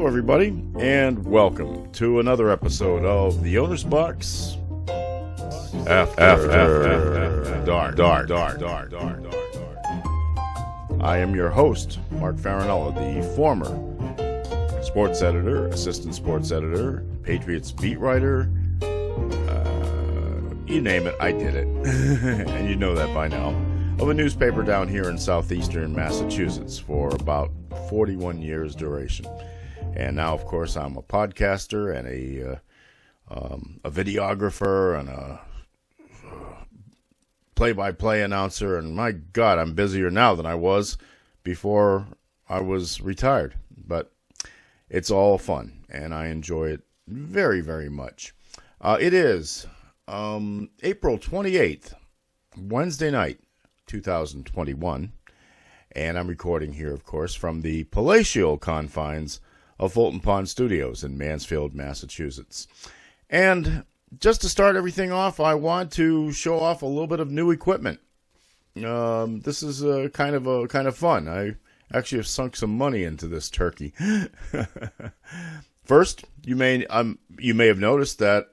Hello, everybody, and welcome to another episode of The Owner's Box After Dark. I am your host, Mark Farinella, the former sports editor, assistant sports editor, Patriots beat writer. You name it, I did it. And you know that by now. Of a newspaper down here in southeastern Massachusetts for about 41 years duration. And now, of course, I'm a podcaster and a videographer and a play-by-play announcer. And my God, I'm busier now than I was before I was retired. But it's all fun, and I enjoy it very, very much. It is April 28th, Wednesday night, 2021. And I'm recording here, of course, from the palatial confines of Fulton Pond Studios in Mansfield, Massachusetts. And just to start everything off, I want to show off a little bit of new equipment. This is kind of fun. I actually have sunk some money into this turkey. First, you may have noticed that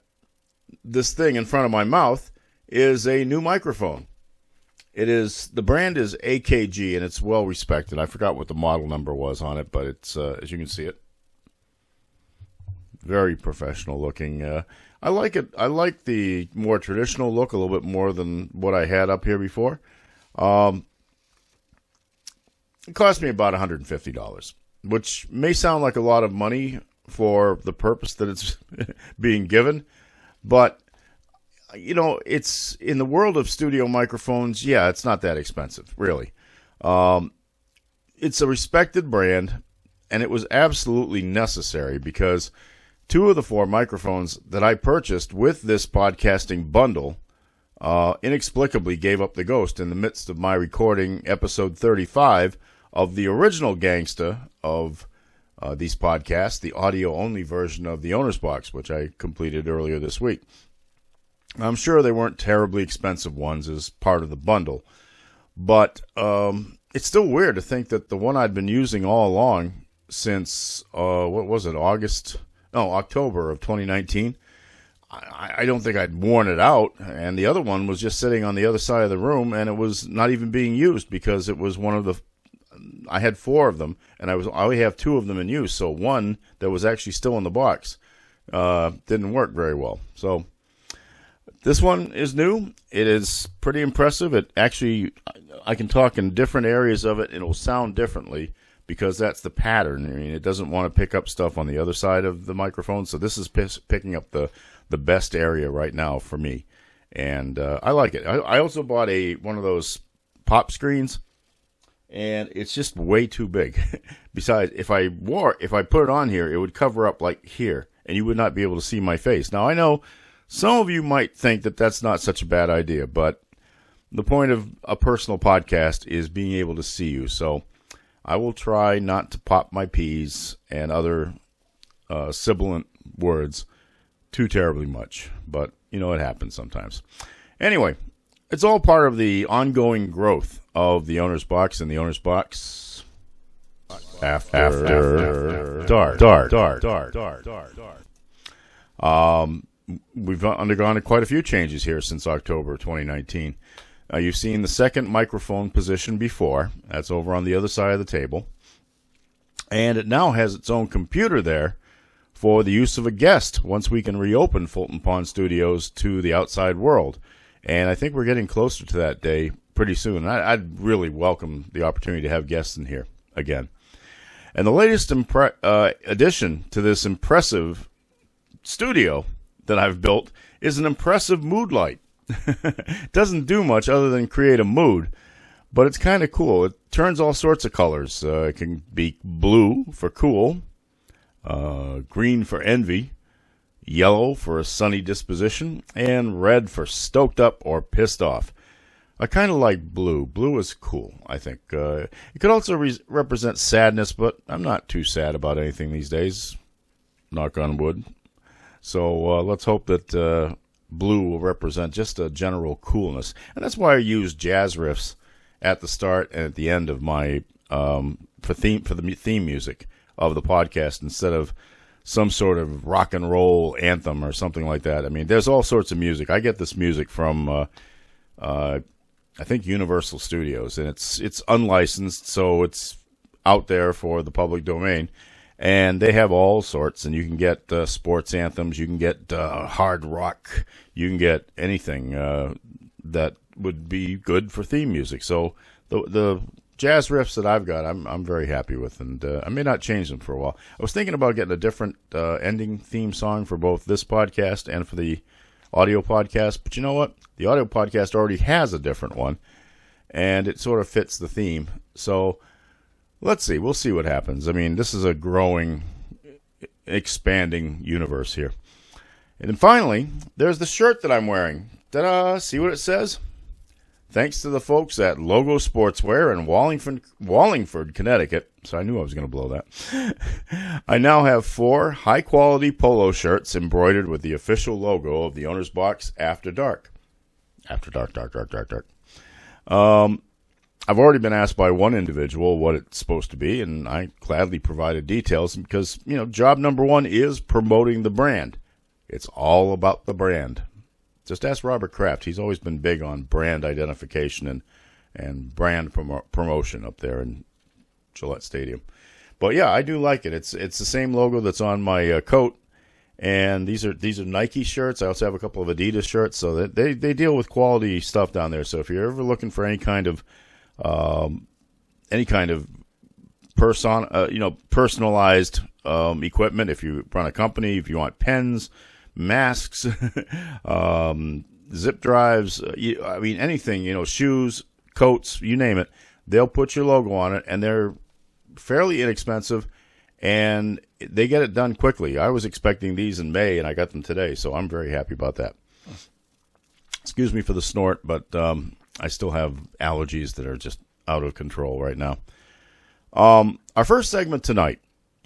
this thing in front of my mouth is a new microphone. The brand is AKG, and it's well respected. I forgot what the model number was on it, but it's, as you can see it, very professional looking. I like it. I like the more traditional look a little bit more than what I had up here before. It cost me about $150, which may sound like a lot of money for the purpose that it's being given, but you know, it's in the world of studio microphones. Yeah, it's not that expensive, really. It's a respected brand, and it was absolutely necessary because 2 of the 4 microphones that I purchased with this podcasting bundle inexplicably gave up the ghost in the midst of my recording episode 35 of the original gangsta of these podcasts, the audio-only version of the Owner's Box, which I completed earlier this week. I'm sure they weren't terribly expensive ones as part of the bundle, but it's still weird to think that the one I'd been using all along since, October of 2019, I don't think I'd worn it out, and the other one was just sitting on the other side of the room, and it was not even being used because it was I had 4 of them, and I only have 2 of them in use, so one that was actually still in the box didn't work very well. So this one is new. It is pretty impressive. It actually, I can talk in different areas of it, and it will sound differently because that's the pattern. I mean, it doesn't want to pick up stuff on the other side of the microphone, so this is picking up the best area right now for me, and I like it. I also bought one of those pop screens, and it's just way too big. Besides, if I put it on here, it would cover up like here, and you would not be able to see my face. Now, I know some of you might think that that's not such a bad idea, but the point of a personal podcast is being able to see you. So I will try not to pop my P's and other sibilant words too terribly much, but you know, it happens sometimes. Anyway, it's all part of the ongoing growth of the Owner's Box and the Owner's Box After Dark. We've undergone quite a few changes here since October 2019. You've seen the second microphone position before. That's over on the other side of the table. And it now has its own computer there for the use of a guest once we can reopen Fulton Pond Studios to the outside world. And I think we're getting closer to that day pretty soon. I'd really welcome the opportunity to have guests in here again. And the latest addition to this impressive studio that I've built is an impressive mood light. It doesn't do much other than create a mood, but it's kind of cool. It turns all sorts of colors. It can be blue for cool, green for envy, yellow for a sunny disposition, and red for stoked up or pissed off. I kind of like blue. Blue is cool, I think. It could also represent sadness, but I'm not too sad about anything these days. Knock on wood. So let's hope that blue will represent just a general coolness. And that's why I use jazz riffs at the start and at the end of my for the theme music. of the podcast instead of some sort of rock and roll anthem or something like that. I mean, there's all sorts of music. I get this music from, I think, Universal Studios, and it's unlicensed, so it's out there for the public domain. And they have all sorts, and you can get sports anthems, you can get hard rock, you can get anything that would be good for theme music. So the jazz riffs that I've got, I'm very happy with, and I may not change them for a while. I was thinking about getting a different ending theme song for both this podcast and for the audio podcast, but you know what? The audio podcast already has a different one, and it sort of fits the theme. So let's see. We'll see what happens. I mean, this is a growing, expanding universe here. And then finally, there's the shirt that I'm wearing. Ta-da! See what it says? Thanks to the folks at Logo Sportswear in Wallingford, Connecticut. So I knew I was going to blow that. I now have 4 high-quality polo shirts embroidered with the official logo of the Owner's Box After Dark. After dark. I've already been asked by one individual what it's supposed to be, and I gladly provided details because, job number 1 is promoting the brand. It's all about the brand. Just ask Robert Kraft. He's always been big on brand identification and brand promotion up there in Gillette Stadium. But yeah, I do like it. It's the same logo that's on my coat, and these are Nike shirts. I also have a couple of Adidas shirts, so that they deal with quality stuff down there. So if you're ever looking for any kind of personalized equipment, if you run a company, if you want pens, masks, zip drives, anything, shoes, coats, you name it, they'll put your logo on it, and they're fairly inexpensive, and they get it done quickly. I was expecting these in May, and I got them today, so I'm very happy about that. Excuse me for the snort, but I still have allergies that are just out of control right now. Our first segment tonight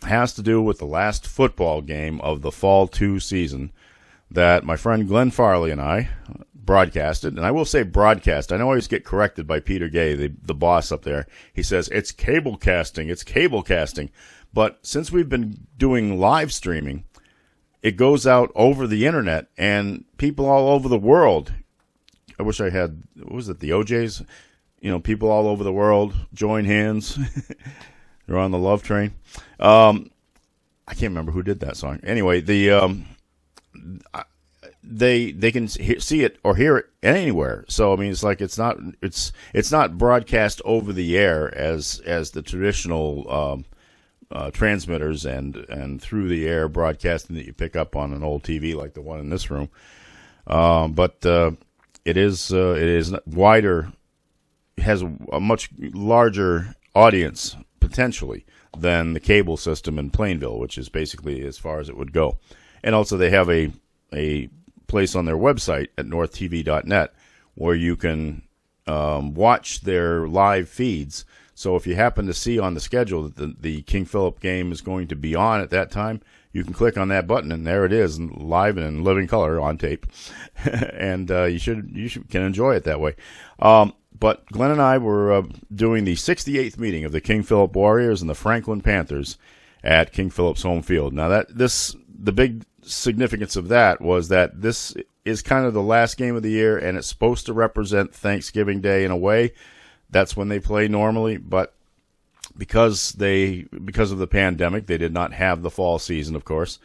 has to do with the last football game of the Fall 2 season that my friend Glenn Farley and I broadcasted. And I will say broadcast. I know I always get corrected by Peter Gay, the boss up there. He says, it's cable casting. But since we've been doing live streaming, it goes out over the internet, and people all over the world, I wish I had, what was it, the OJs? People all over the world join hands. They're on the love train. I can't remember who did that song. Anyway, they can see it or hear it anywhere. So I mean, it's like it's not broadcast over the air as the traditional transmitters and through the air broadcasting that you pick up on an old TV like the one in this room. But it is wider, has a much larger audience potentially than the cable system in Plainville, which is basically as far as it would go. And also they have a place on their website at northtv.net where you can watch their live feeds. So if you happen to see on the schedule that the King Philip game is going to be on at that time, you can click on that button, and there it is, live and in living color on tape. And you can enjoy it that way. But Glenn and I were doing the 68th meeting of the King Philip Warriors and the Franklin Panthers at King Philip's home field. Now the big significance of that was that this is kind of the last game of the year, and it's supposed to represent Thanksgiving Day in a way. That's when they play normally, but because of the pandemic, they did not have the fall season, of course.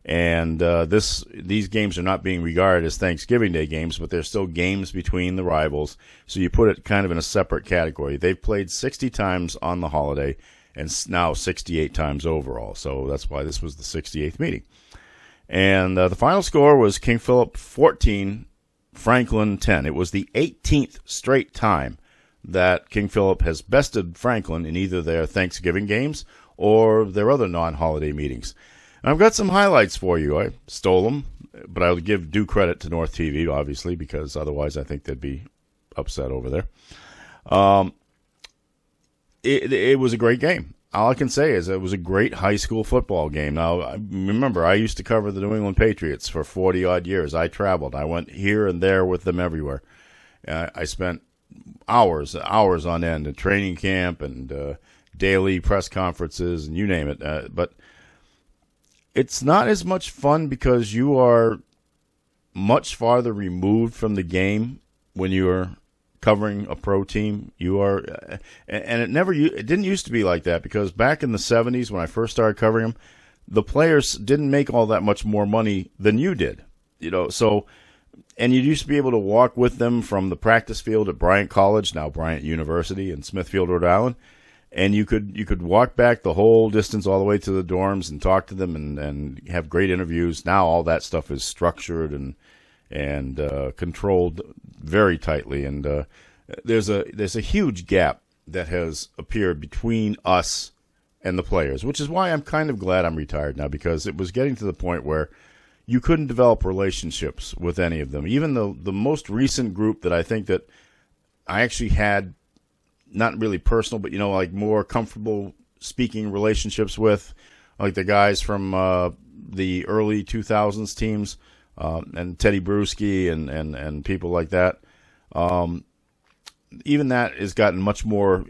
And these games are not being regarded as Thanksgiving Day games, but they're still games between the rivals. So you put it kind of in a separate category. They've played 60 times on the holiday, and now 68 times overall. So that's why this was the 68th meeting. And the final score was King Philip 14, Franklin 10. It was the 18th straight time that King Philip has bested Franklin in either their Thanksgiving games or their other non-holiday meetings. And I've got some highlights for you. I stole them, but I'll give due credit to North TV, obviously, because otherwise I think they'd be upset over there. It was a great game. All I can say is it was a great high school football game. Now, remember, I used to cover the New England Patriots for 40-odd years. I traveled. I went here and there with them everywhere. I spent hours on end at training camp and daily press conferences and you name it. But it's not as much fun because you are much farther removed from the game when you're covering a pro team. You are, and it didn't used to be like that, because back in the 70s when I first started covering them, the players didn't make all that much more money than you did. So, and you used to be able to walk with them from the practice field at Bryant College, now Bryant University in Smithfield, Rhode Island, and you could walk back the whole distance all the way to the dorms and talk to them and have great interviews. Now all that stuff is structured and controlled very tightly, and there's a huge gap that has appeared between us and the players, which is why I'm kind of glad I'm retired now, because it was getting to the point where you couldn't develop relationships with any of them. Even the most recent group that I think that I actually had, not really personal, but like more comfortable speaking relationships with, like the guys from the early 2000s teams, and Teddy Bruschi and people like that. Even that has gotten much more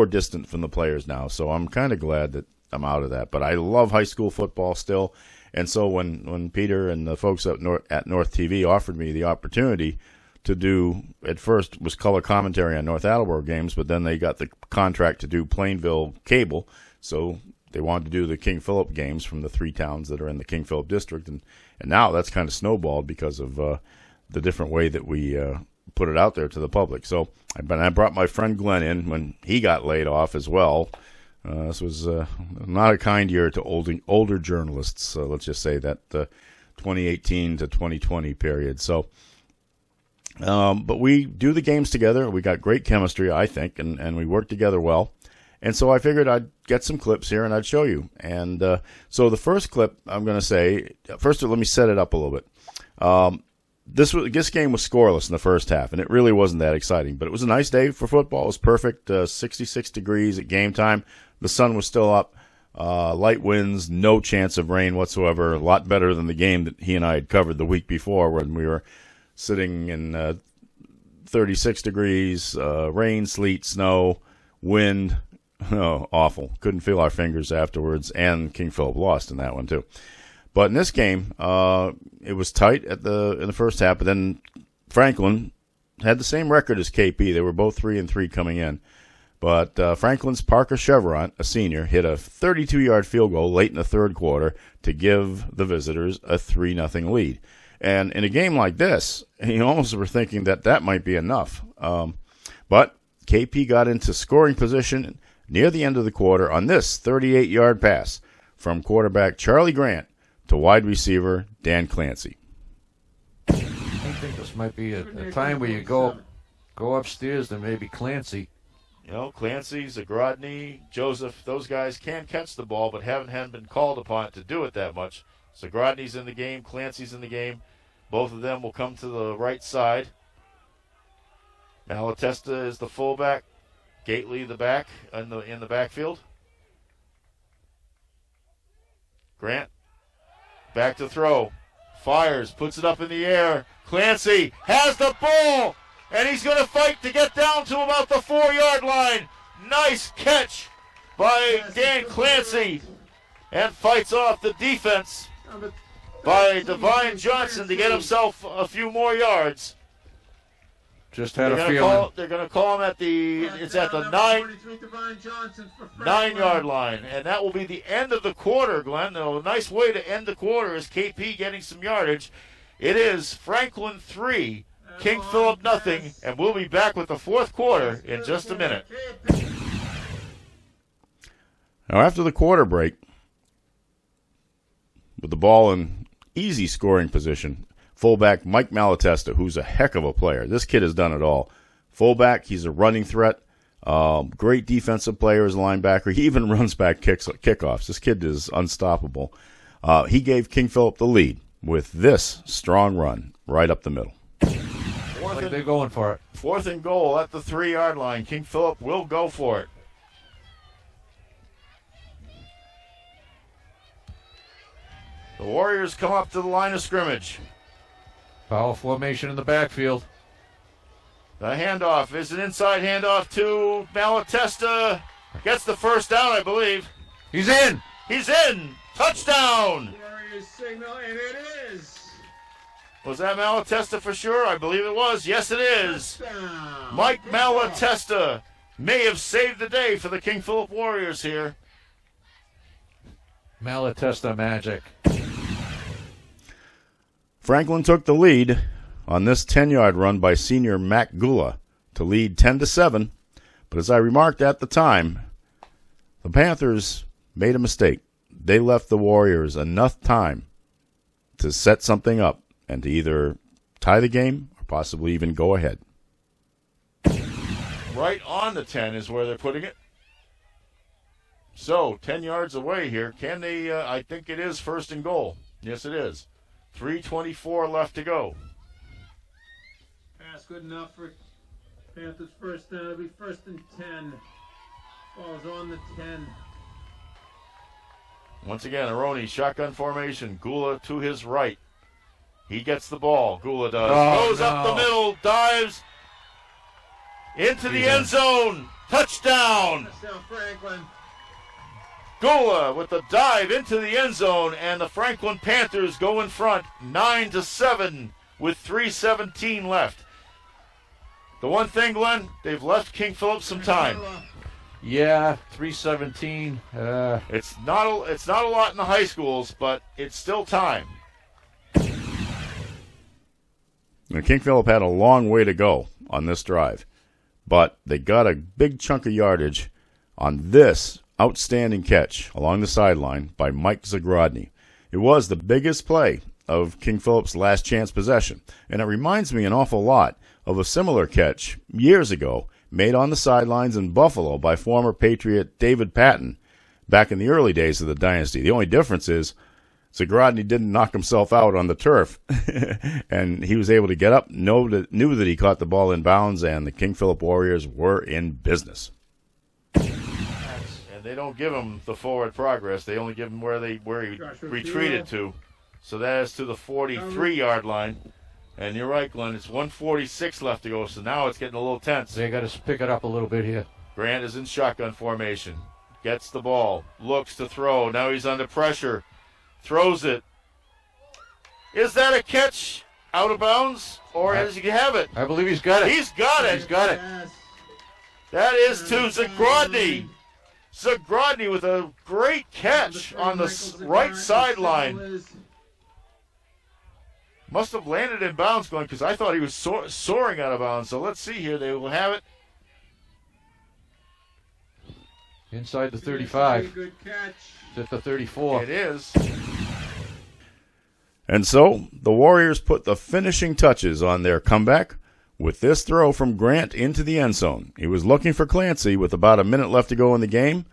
distant from the players now. So I'm kind of glad that I'm out of that. But I love high school football still. And so when Peter and the folks at North TV offered me the opportunity to do, at first was color commentary on North Attleboro games, but then they got the contract to do Plainville cable. So they wanted to do the King Philip games from the 3 towns that are in the King Philip district. And now that's kind of snowballed because of the different way that we put it out there to the public. So I brought my friend Glenn in when he got laid off as well. This was not a kind year to older journalists. Let's just say that 2018 to 2020 period. So, but we do the games together. We got great chemistry, I think, and we work together well. And so I figured I'd get some clips here and I'd show you. And so the first clip I'm going to say, first let me set it up a little bit. This game was scoreless in the first half, and it really wasn't that exciting. But it was a nice day for football. It was perfect, 66 degrees at game time. The sun was still up, light winds, no chance of rain whatsoever. A lot better than the game that he and I had covered the week before when we were sitting in 36 degrees, rain, sleet, snow, wind. Oh, awful. Couldn't feel our fingers afterwards, and King Philip lost in that one too. But in this game, it was tight in the first half, but then Franklin had the same record as KP. They were both 3-3 coming in. But Franklin's Parker Chevron, a senior, hit a 32-yard field goal late in the third quarter to give the visitors a 3-0 lead. And in a game like this, you almost were thinking that might be enough. But KP got into scoring position near the end of the quarter on this 38-yard pass from quarterback Charlie Grant to wide receiver Dan Clancy. I think this might be a time where you go upstairs to maybe Clancy. Clancy, Zagrodny, Joseph, those guys can catch the ball, but haven't been called upon to do it that much. Zagrodny's in the game, Clancy's in the game. Both of them will come to the right side. Malatesta is the fullback. Gately the back in the backfield. Grant back to throw. Fires, puts it up in the air. Clancy has the ball, and he's going to fight to get down to about the 4-yard line. Nice catch by Dan Clancy, and fights off the defense by Divine Johnson to get himself a few more yards. Just had a feeling. They're going to call him at the 9-yard line, and that will be the end of the quarter, Glenn. A nice way to end the quarter is KP getting some yardage. It is Franklin 3, King Philip nothing, and we'll be back with the fourth quarter in just a minute. Now, after the quarter break, with the ball in easy scoring position, fullback Mike Malatesta, who's a heck of a player. This kid has done it all. Fullback, he's a running threat. Great defensive player as a linebacker. He even runs back kickoffs. This kid is unstoppable. He gave King Philip the lead with this strong run right up the middle. They're going for it. 4th and goal at the 3-yard line. King Philip will go for it. The Warriors come up to the line of scrimmage. Power formation in the backfield. The handoff is an inside handoff to Malatesta. Gets the first down, I believe. He's in. He's in. Touchdown. Warriors signal, and it is. Was that Malatesta for sure? I believe it was. Yes, it is. Touchdown. Mike Good job. Malatesta may have saved the day for the King Philip Warriors here. Malatesta magic. Franklin took the lead on this 10-yard run by senior Mac Gula to lead 10-7. But as I remarked at the time, the Panthers made a mistake. They left the Warriors enough time to set something up and to either tie the game or possibly even go ahead. Right on the 10 is where they're putting it. So, 10 yards away here. Can they, I think it is first and goal. Yes, it is. 3:24 left to go. Pass good enough for Panthers first down. It'll be first and 10. Ball's on the 10. Once again, Aroni, shotgun formation. Gula to his right. He gets the ball. Gula does. Goes up the middle, dives into the end zone. Touchdown. Touchdown, Franklin. Gula with the dive into the end zone, and the Franklin Panthers go in front 9-7 with 3:17 left. The one thing, Glenn, they've left King Philip some time. Yeah, 3:17. It's not a lot in the high schools, but it's still time. Now, King Philip had a long way to go on this drive, but they got a big chunk of yardage on this outstanding catch along the sideline by Mike Zagrodny. It was the biggest play of King Philip's last chance possession, and it reminds me an awful lot of a similar catch years ago made on the sidelines in Buffalo by former Patriot David Patton back in the early days of the dynasty. The only difference is Zagrodny didn't knock himself out on the turf, and he was able to get up, knew that he caught the ball in bounds, and the King Philip Warriors were in business. And they don't give him the forward progress. They only give him where he retreated to. So that is to the 43-yard line. And you're right, Glenn. It's 1:46 left to go, so now it's getting a little tense. They got to pick it up a little bit here. Grant is in shotgun formation. Gets the ball. Looks to throw. Now he's under pressure. Throws it. Is that a catch out of bounds? Or does he have it? I believe he's got it. He's got it. He's got it. Yes. That is to Zagrodny. Zagrodny with a great catch on the right sideline. Must have landed in bounds, going, because I thought he was soaring out of bounds. So let's see here. They will have it. Inside the 35. Good catch. It's at the 34. It is. And so the Warriors put the finishing touches on their comeback with this throw from Grant into the end zone. He was looking for Clancy with about a minute left to go in the game,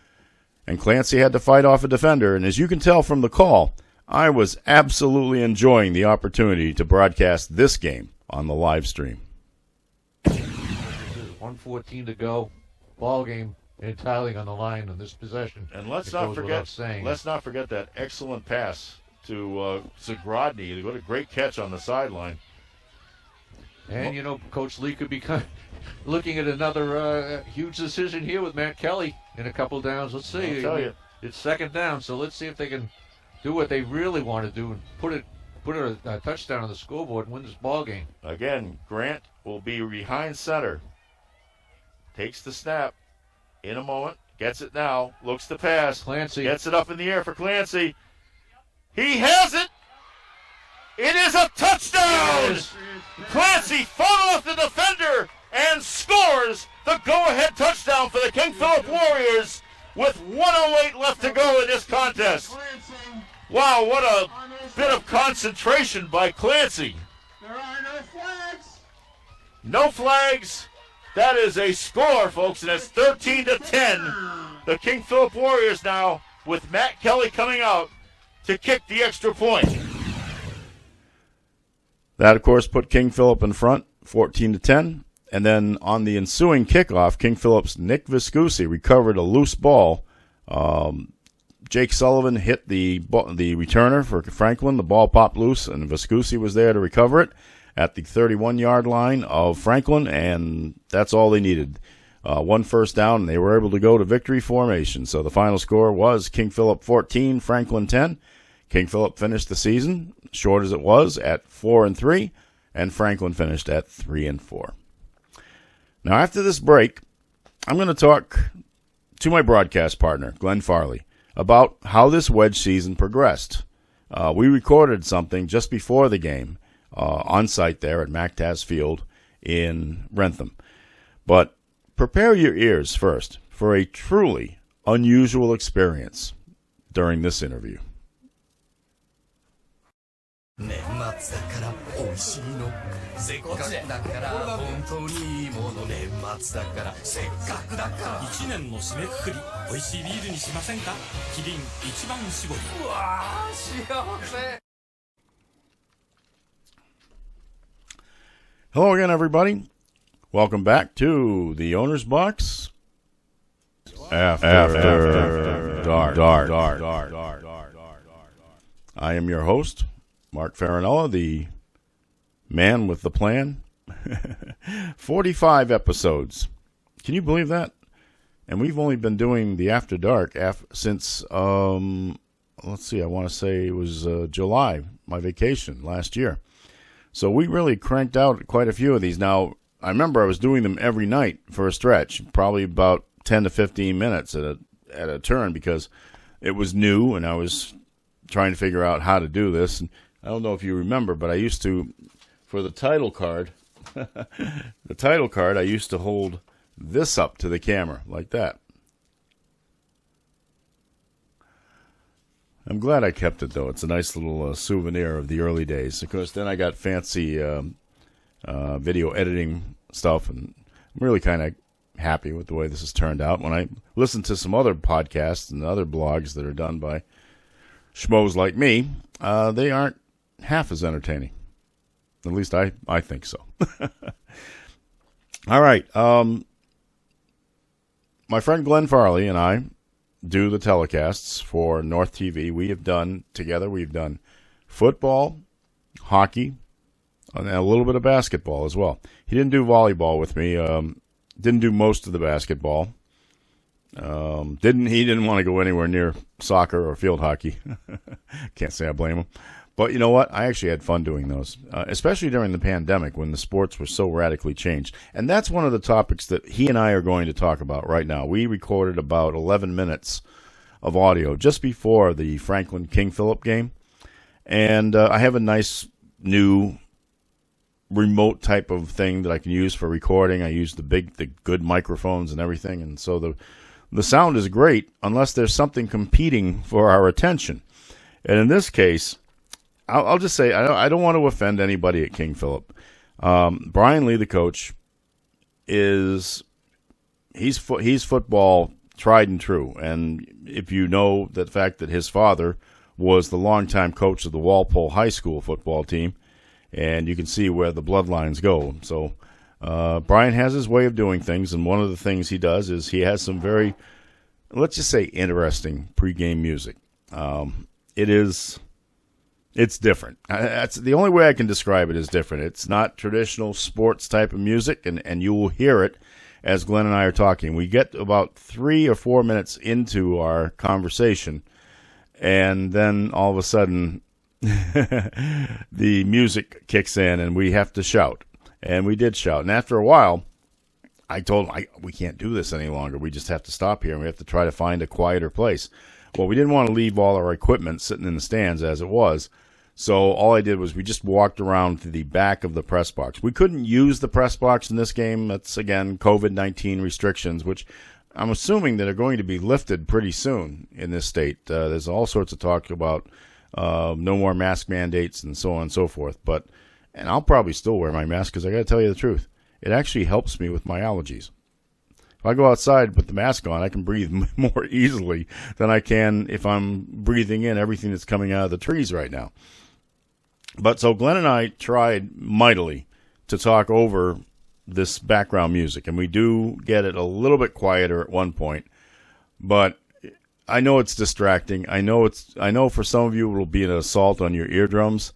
and Clancy had to fight off a defender. And as you can tell from the call, I was absolutely enjoying the opportunity to broadcast this game on the live stream. This is 1:14 to go. Ball game entirely on the line on this possession. And let's It not goes forget. without saying. Let's not forget that excellent pass to Zagrodny. What a great catch on the sideline. And, Coach Lee could be looking at another huge decision here with Matt Kelly in a couple downs. Let's see. I'll tell you. It's second down, so let's see if they can do what they really want to do and put a touchdown on the scoreboard and win this ball game. Again, Grant will be behind center. Takes the snap in a moment. Gets it now. Looks to pass. Clancy. Gets it up in the air for Clancy. He has it. It is a touchdown. Yes. Clancy fought off the defender and scores the go-ahead touchdown for the King Philip Warriors with 1:08 left to go in this contest. Clancy. Wow, what a bit of concentration by Clancy. There are no flags. No flags. That is a score, folks, and it's 13-10. The King Philip Warriors now with Matt Kelly coming out to kick the extra point. That, of course, put King Philip in front, 14-10. And then on the ensuing kickoff, King Philip's Nick Viscusi recovered a loose ball. Jake Sullivan hit the returner for Franklin. The ball popped loose, and Viscusi was there to recover it at the 31-yard line of Franklin, and that's all they needed. one first down, and they were able to go to victory formation. So the final score was King Philip 14, Franklin 10. King Philip finished the season, short as it was, at 4-3, and Franklin finished at 3-4. Now, after this break, I'm going to talk to my broadcast partner, Glenn Farley, about how this wedge season progressed. We recorded something just before the game on site there at MacTaz Field in Rentham. But prepare your ears first for a truly unusual experience during this interview. 年末だから美味しいのせっかくだから本当にいいもの年末だからせっかくだから一年の締めくくり美味しいビールにしませんかキリン一番搾りうわー幸せ Hello again, everybody. Welcome back to the Owner's Box After Dark. I am your host, Mark Farinella, the man with the plan. 45 episodes. Can you believe that? And we've only been doing the After Dark since, let's see, I want to say it was July, my vacation last year. So we really cranked out quite a few of these. Now, I remember I was doing them every night for a stretch, probably about 10 to 15 minutes at a turn, because it was new and I was trying to figure out how to do this. And I don't know if you remember, but I used to, for the title card, I used to hold this up to the camera like that. I'm glad I kept it, though. It's a nice little souvenir of the early days. Of course, then I got fancy video editing stuff, and I'm really kind of happy with the way this has turned out. When I listen to some other podcasts and other blogs that are done by schmoes like me, they aren't half as entertaining. At least I think so. All right. My friend Glenn Farley and I do the telecasts for North TV. We've done football, hockey, and a little bit of basketball as well. He didn't do volleyball with me. Didn't do most of the basketball. He didn't want to go anywhere near soccer or field hockey. Can't say I blame him. But you know what? I actually had fun doing those, especially during the pandemic when the sports were so radically changed. And that's one of the topics that he and I are going to talk about right now. We recorded about 11 minutes of audio just before the Franklin King Philip game. And I have a nice new remote type of thing that I can use for recording. I use the good microphones and everything. And so the sound is great unless there's something competing for our attention. And in this case, I'll just say I don't want to offend anybody at King Philip. Brian Lee, the coach, he's football tried and true. And if you know the fact that his father was the longtime coach of the Walpole High School football team, and you can see where the bloodlines go. So Brian has his way of doing things, and one of the things he does is he has some very, let's just say, interesting pregame music. It's different. That's the only way I can describe it is different. It's not traditional sports type of music, and you will hear it as Glenn and I are talking. We get about 3 or 4 minutes into our conversation, and then all of a sudden the music kicks in, and we have to shout. And we did shout. And after a while, I told him, we can't do this any longer. We just have to stop here, and we have to try to find a quieter place. Well, we didn't want to leave all our equipment sitting in the stands as it was. So all I did was we just walked around to the back of the press box. We couldn't use the press box in this game. That's, again, COVID-19 restrictions, which I'm assuming that are going to be lifted pretty soon in this state. There's all sorts of talk about no more mask mandates and so on and so forth. And I'll probably still wear my mask because I got to tell you the truth. It actually helps me with my allergies. If I go outside with the mask on, I can breathe more easily than I can if I'm breathing in everything that's coming out of the trees right now. But so Glenn and I tried mightily to talk over this background music, and we do get it a little bit quieter at one point. But I know it's distracting. I know for some of you it will be an assault on your eardrums.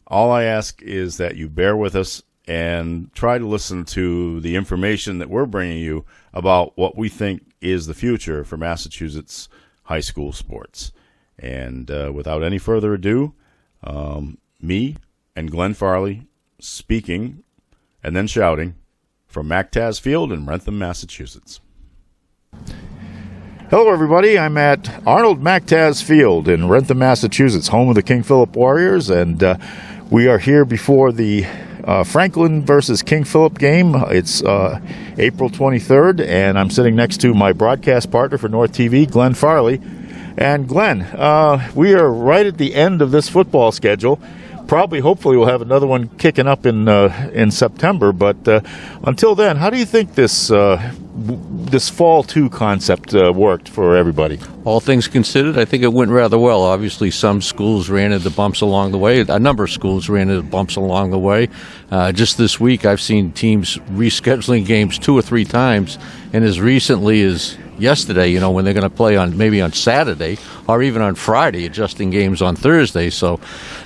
All I ask is that you bear with us and try to listen to the information that we're bringing you about what we think is the future for Massachusetts high school sports. And without any further ado, me and Glenn Farley speaking and then shouting from MacTaz Field in Wrentham, Massachusetts. Hello, everybody. I'm at Arnold MacTaz Field in Wrentham, Massachusetts, home of the King Philip Warriors, and we are here before the Franklin versus King Philip game. It's April 23rd, and I'm sitting next to my broadcast partner for North TV, Glenn Farley. And Glenn, we are right at the end of this football schedule. Hopefully, we'll have another one kicking up in September. But until then, how do you think this Fall 2 concept worked for everybody? All things considered, I think it went rather well. Obviously, some schools ran into bumps along the way. A number of schools ran into bumps along the way. Just this week, I've seen teams rescheduling games 2 or 3 times, and as recently as yesterday, when they're going to play maybe on Saturday or even on Friday, adjusting games on Thursday. So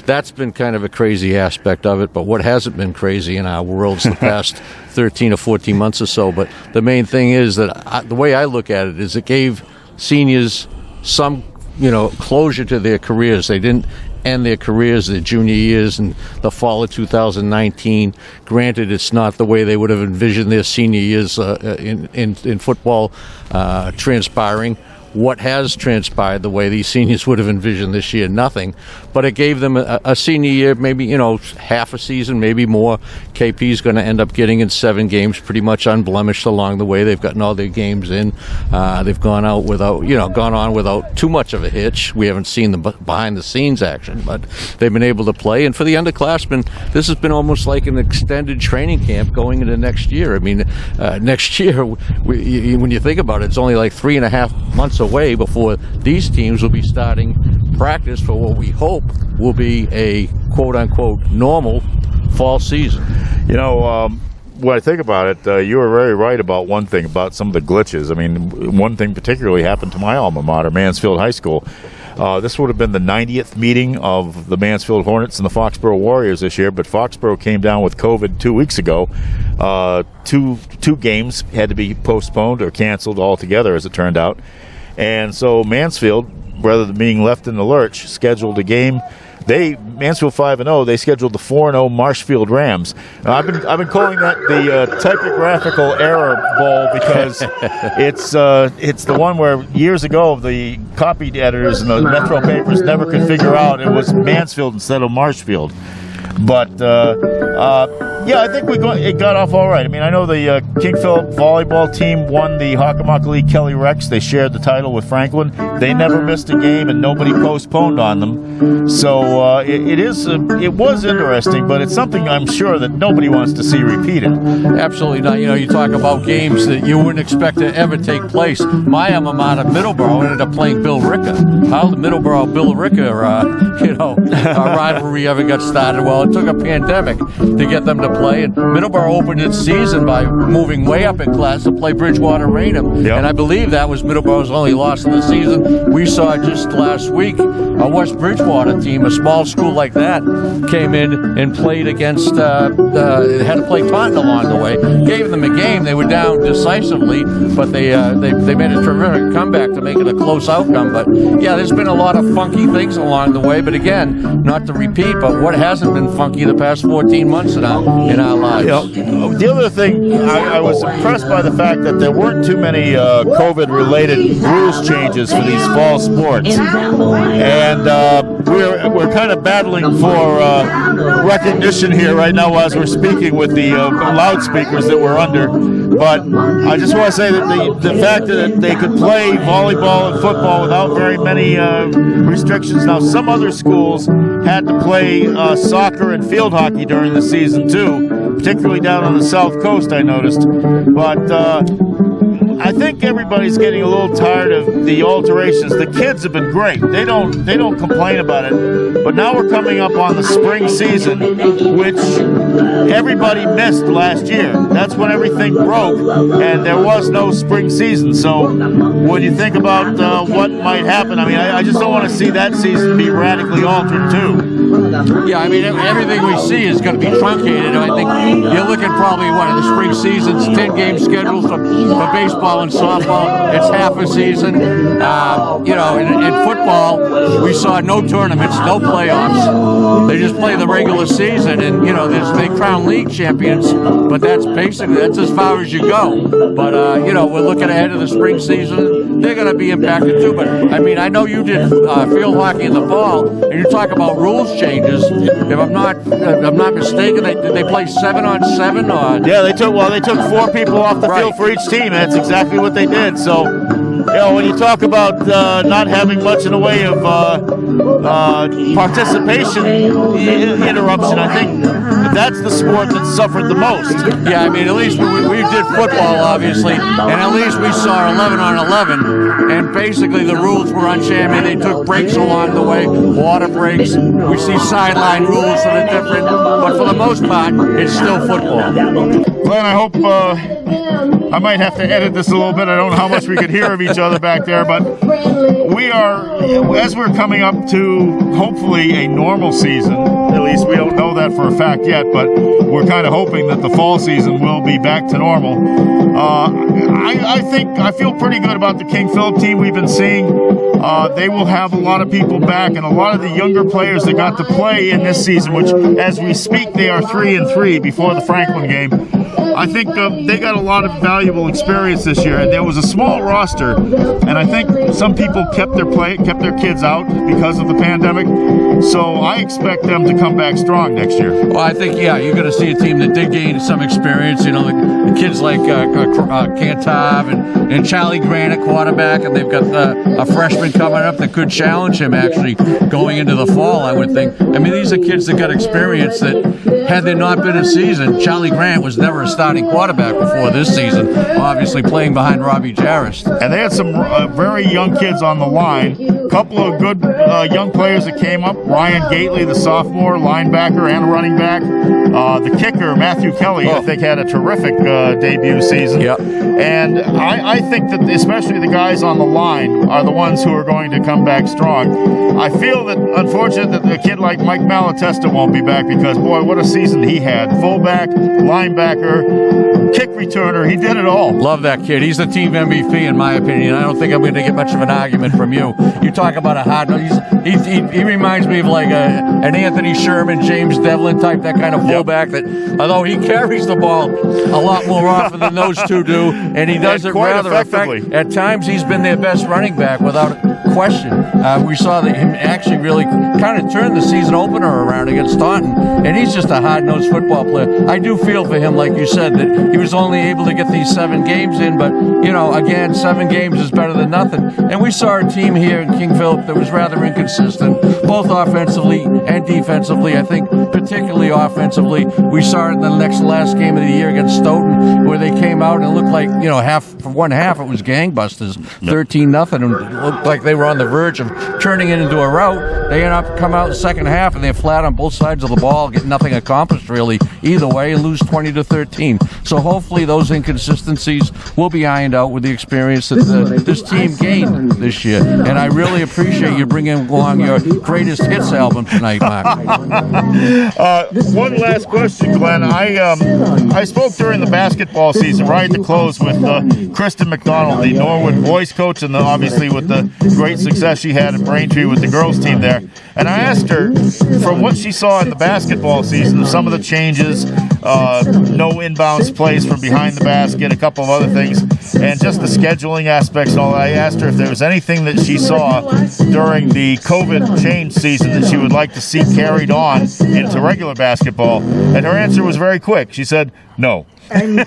that's been kind of a crazy aspect of it. But what hasn't been crazy in our worlds the past 13 or 14 months or so. But the main thing is that the way I look at it is it gave seniors some, closure to their careers. They didn't end their careers, their junior years in the fall of 2019. Granted, it's not the way they would have envisioned their senior years in football transpiring. What has transpired the way these seniors would have envisioned this year? Nothing. But it gave them a senior year, maybe, half a season, maybe more. KP's going to end up getting in 7 games, pretty much unblemished along the way. They've gotten all their games in. They've gone on without too much of a hitch. We haven't seen the behind-the-scenes action, but they've been able to play. And for the underclassmen, this has been almost like an extended training camp going into next year. I mean, next year, when you think about it, it's only like 3.5 months away before these teams will be starting practice for what we hope will be a quote-unquote normal fall season. When I think about it, you were very right about one thing, about some of the glitches. I mean, one thing particularly happened to my alma mater, Mansfield High School. This would have been the 90th meeting of the Mansfield Hornets and the Foxborough Warriors this year, but Foxborough came down with COVID 2 weeks ago. Two games had to be postponed or canceled altogether, as it turned out. And so Mansfield, rather than being left in the lurch, scheduled a game. Mansfield 5-0. They scheduled the 4-0 Marshfield Rams. Now, I've been calling that the typographical error bowl because it's the one where years ago the copy editors and the Metro papers never could figure out it was Mansfield instead of Marshfield. But I think it got off all right. I mean, I know the King Philip volleyball team won the Hockomock League Kelly Rex. They shared the title with Franklin. They never missed a game, and nobody postponed on them. So it was interesting, but it's something I'm sure that nobody wants to see repeated. Absolutely not. You talk about games that you wouldn't expect to ever take place. My alma mater, Middleborough, ended up playing Bill Ricker. How the Middleborough-Bill Ricker, rivalry ever got started? Well, it took a pandemic to get them to play, and Middleborough opened its season by moving way up in class to play Bridgewater Raynham, and I believe that was Middleborough's only loss of the season. We saw just last week a West Bridgewater team, a small school like that, came in and played against, had to play Taunton along the way, gave them a game. They were down decisively, but they made a terrific comeback to make it a close outcome. But yeah, there's been a lot of funky things along the way, but again, not to repeat, but what hasn't been funky the past 14 months in our lives? The other thing, I was impressed by the fact that there weren't too many COVID-related rules changes for these fall sports. And we're kind of battling for recognition here right now as we're speaking with the loudspeakers that we're under. But I just want to say that the fact that they could play volleyball and football without very many restrictions. Now, some other schools had to play soccer and field hockey during the season too, particularly down on the South Coast, I noticed. But I think everybody's getting a little tired of the alterations. The kids have been great. They don't complain about it. But now we're coming up on the spring season, which everybody missed last year. That's when everything broke, and there was no spring season. So when you think about what might happen, I mean, I just don't want to see that season be radically altered too. Yeah, I mean, everything we see is going to be truncated. I think you're looking probably, in the spring season's 10-game schedules for baseball and softball. It's half a season. In football, we saw no tournaments, no playoffs. They just play the regular season, and, they crown league champions, but that's as far as you go. But, we're looking ahead to the spring season. They're going to be impacted too. But, I mean, I know you did field hockey in the fall, and you talk about rules changes. If I'm not mistaken, did they play 7-on-7? Or? Yeah, they took 4 people off the field for each team. That's exactly what they did. So, when you talk about not having much in the way of participation interruption, I think that's the sport that suffered the most. Yeah, I mean, at least we did football, obviously, and at least we saw 11-on-11, and basically the rules were unchanged. They took breaks along the way, water breaks. We see sideline rules that are different, but for the most part, it's still football. Glenn, I hope I might have to edit this a little bit. I don't know how much we could hear of each other back there, but we are, as we're coming up to hopefully a normal season, at least we don't know that for a fact yet, but we're kind of hoping that the fall season will be back to normal. I feel pretty good about the King Philip team we've been seeing. They will have a lot of people back, and a lot of the younger players that got to play in this season, which as we speak they are 3-3 before the Franklin game. I think they got a lot of valuable experience this year. There was a small roster, and I think some people kept their kids out because of the pandemic. So I expect them to come back strong next year. Well, I think, you're going to see a team that did gain some experience. The kids like Kantav and Charlie Grant at quarterback, and they've got a freshman coming up that could challenge him actually going into the fall, I would think. I mean, these are kids that got experience that, had there not been a season, Charlie Grant was never a starting quarterback before this season, obviously playing behind Robbie Jarrist. And they had some very young kids on the line. A couple of good young players that came up. Ryan Gately, the sophomore linebacker and running back. The kicker, Matthew Kelly, I think had a terrific debut season. Yep. And I think that especially the guys on the line are the ones who are going to come back strong. I feel that, unfortunate that a kid like Mike Malatesta won't be back because, boy, what a season he had. Fullback, linebacker, kick returner, he did it all. Love that kid. He's the team MVP in my opinion. I don't think I'm going to get much of an argument from you. You talk about a hard nose. He reminds me of like an Anthony Sherman, James Devlin type, that kind of fullback that, although he carries the ball a lot more often than those two do, and he does it rather effectively. At times he's been their best running back without question. We saw that him actually really kind of turn the season opener around against Taunton, and he's just a hard-nosed football player. I do feel for him, like you said, that he was only able to get these 7 games in, but, again, 7 games is better than nothing. And we saw a team here in King Philip that was rather inconsistent, both offensively and defensively. I think particularly offensively. We saw it in the last game of the year against Stoughton, where they came out and it looked like, for one half it was gangbusters, 13-0, and it looked like they were on the verge of turning it into a rout. They end up come out in the second half and they're flat on both sides of the ball, get nothing accomplished really either way, and lose 20-13. So hopefully those inconsistencies will be ironed out with the experience that this team gained this year. And I really appreciate you bringing along your greatest hits album tonight, Mark. One last question, Glenn. I spoke during the basketball season right at the close with Kristen McDonald, the Norwood boys coach, and obviously with the great success she had at Braintree with the girls team there. And I asked her, from what she saw in the basketball season, some of the changes, no inbounds plays from behind the basket, a couple of other things, and just the scheduling aspects and all that. I asked her if there was anything that she saw during the COVID change season that she would like to see carried on into regular basketball. And her answer was very quick. She said, no.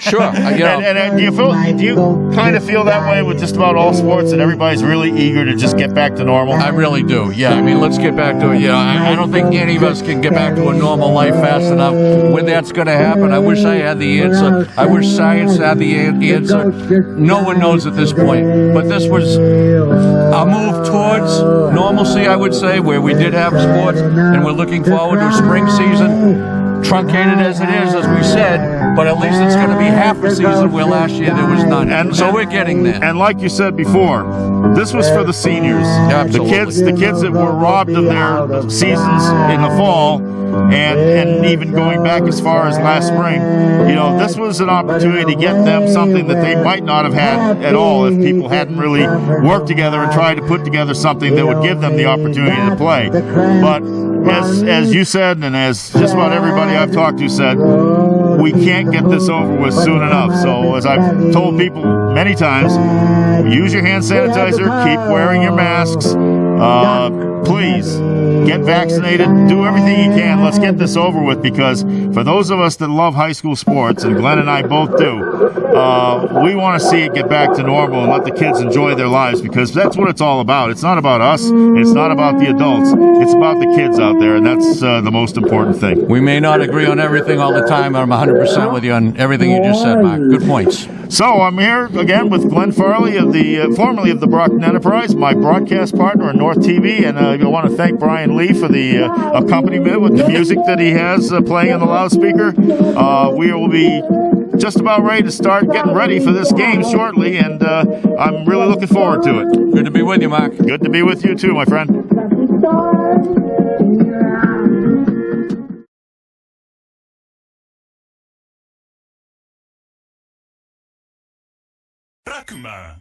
Sure. And do you kind of feel that way with just about all sports, that everybody's really eager to just get back to normal? I really do. Yeah, I mean, let's get back to it. Yeah, I don't think any of us can get back to a normal life fast enough. When that's going to happen, I wish I had the answer. I wish science had the answer. No one knows at this point. But this was a move towards normalcy, I would say, where we did have sports, and we're looking forward to a spring season. Truncated as it is, as we said, but at least it's going to be half a season where last year there was none. So we're getting there. And like you said before, this was for the seniors. Absolutely. The kids that were robbed of their seasons in the fall, and even going back as far as last spring. This was an opportunity to get them something that they might not have had at all if people hadn't really worked together and tried to put together something that would give them the opportunity to play. But as you said, and as just about everybody I've talked to said, we can't get this over with soon enough. So as I've told people many times, use your hand sanitizer, keep wearing your masks. Please get vaccinated, do everything you can. Let's get this over with, because for those of us that love high school sports, and Glenn and I both do, we want to see it get back to normal and let the kids enjoy their lives, because that's what it's all about. It's not about us. It's not about the adults. It's about the kids out there, and that's the most important thing. We may not agree on everything all the time, but I'm 100% with you on everything you just said, Mark. Good points. So I'm here again with Glenn Farley, formerly of the Brockton Enterprise, my broadcast partner in North TV, and I want to thank Brian Lee for the accompaniment with the music that he has playing on the loudspeaker. We will be just about ready to start getting ready for this game shortly, and I'm really looking forward to it. Good to be with you, Mark. Good to be with you too, my friend. Rakuma.